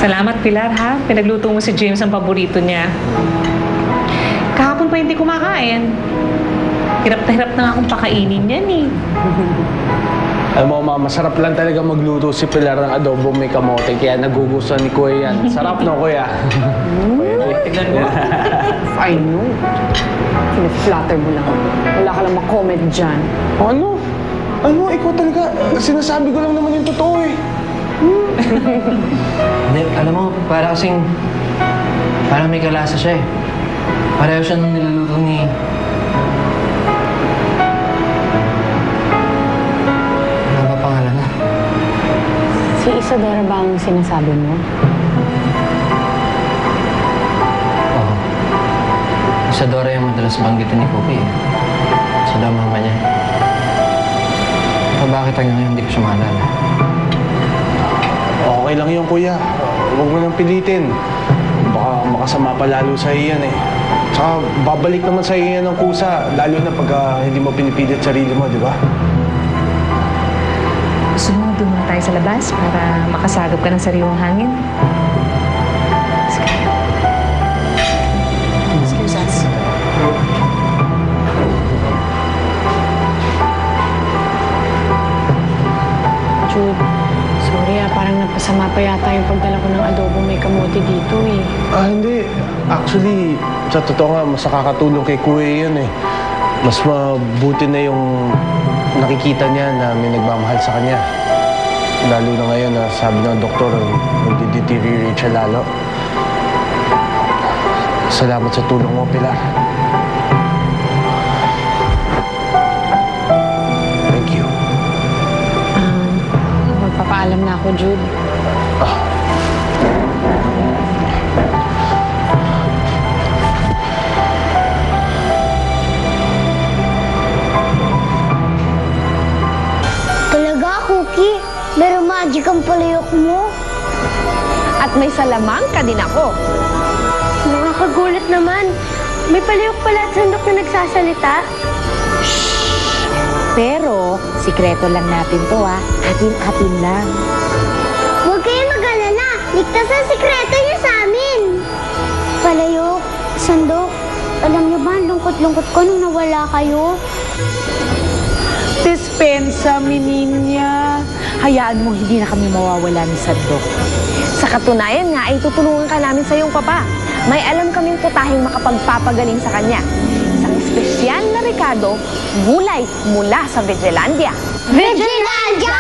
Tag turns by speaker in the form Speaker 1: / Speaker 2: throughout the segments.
Speaker 1: Salamat, Pilar, ha? Pinagluto mo si James ang paborito niya. Kahapon pa hindi kumakain. Hirap na hirap na nga akong pakainin yan, eh.
Speaker 2: Alam mo, Ma, masarap lang talaga magluto si Pilar ng adobo may kamote, kaya nagugustuhan ni Kuya yan. Sarap, no, Kuya?
Speaker 1: Tignan mo.
Speaker 3: I know. Flatter mo lang. Wala ka lang mag-comment dyan.
Speaker 2: Ano? Ano? Ikaw talaga. Sinasabi ko lang naman yung totoo, eh.
Speaker 4: Hindi, alam mo, parang may kalasa siya eh. Pareho siya nung niluluto ni... Ano ba pangalan na?
Speaker 3: Si Isadora ba ang sinasabi mo?
Speaker 4: Oo. Isadora yung madalas banggitin ni Cookie eh. Sa daw mama niya. So bakit hanggang ngayon hindi ko siya maalala?
Speaker 2: Okay lang yun, Kuya. Huwag mo nang pilitin. Baka makasama pa lalo sa iyan, eh. Tsaka babalik naman sa iyan ng kusa, lalo na pag hindi mo pinipilit sarili mo, di ba?
Speaker 1: Gusto mo, doon muna tayo sa labas para makasagap ka ng sariwang hangin? Excuse us.
Speaker 3: Jude, sorry parang napasama pa yata yung pagdala ko ng adobo may kamote dito eh.
Speaker 2: Hindi. Actually, sa totoo nga, mas nakakatulong kay Kuya yun, eh. Mas mabuti na yung nakikita niya na may nagmamahal sa kanya. Lalo na ngayon na sabi ng doktor, nagde-deteriorate siya lalo. Salamat sa tulong mo, Pilar. Thank you.
Speaker 3: Magpapaalam na ako, Jude.
Speaker 5: Talaga, Cookie? Pero magic ang palayok mo.
Speaker 6: At may salamang ka din ako.
Speaker 5: Nakakagulat naman. May palayok pala at sandok na nagsasalita.
Speaker 6: Pero, sikreto lang natin to Atin-atin lang.
Speaker 5: Huwag kayo mag-alala. Ligtas ang sikreto niyo sa amin. Palayok, sandok. Alam niyo ba, lungkot-lungkot ko nung nawala kayo.
Speaker 6: Dispensa, mininya. Hayaan mo, hindi na kami mawawala ni Sandok. Sa katunayan nga, ay tutulungan ka namin sa iyong papa. May alam kaming putaheng makapagpapagaling sa kanya. Isang espesyal na rekado, gulay mula sa Vigilandia.
Speaker 5: Vigilandia?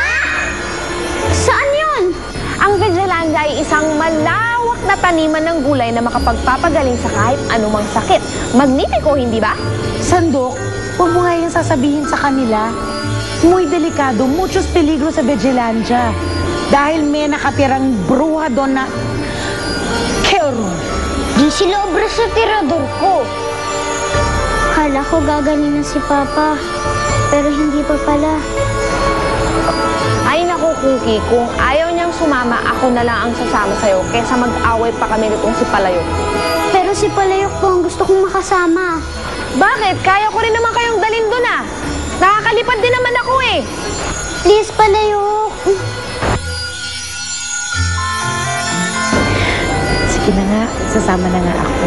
Speaker 5: Saan yun?
Speaker 6: Ang Vigilandia ay isang malawak na taniman ng gulay na makapagpapagaling sa kahit anumang sakit. Magnipiko, hindi ba?
Speaker 7: Sandok, huwag mo nga yung sasabihin sa kanila. Muy delikado, muchos peligro sa Vigilandia. Dahil may nakatirang bruha doon na... Kero!
Speaker 5: Di sila obra sa tirador ko. Kala ko gagaling na si Papa. Pero hindi pa pala.
Speaker 6: Ay naku, Cookie, kung ayaw niyang sumama, ako na lang ang sasama sa'yo kesa mag-away pa kami nitong si Palayok.
Speaker 5: Pero si Palayok po ang gusto kong makasama.
Speaker 6: Bakit? Kaya ko rin naman kayong dalhin doon Nakakalipad din naman ako eh.
Speaker 5: Please, Palayok.
Speaker 7: Sige na nga, sasama na nga ako.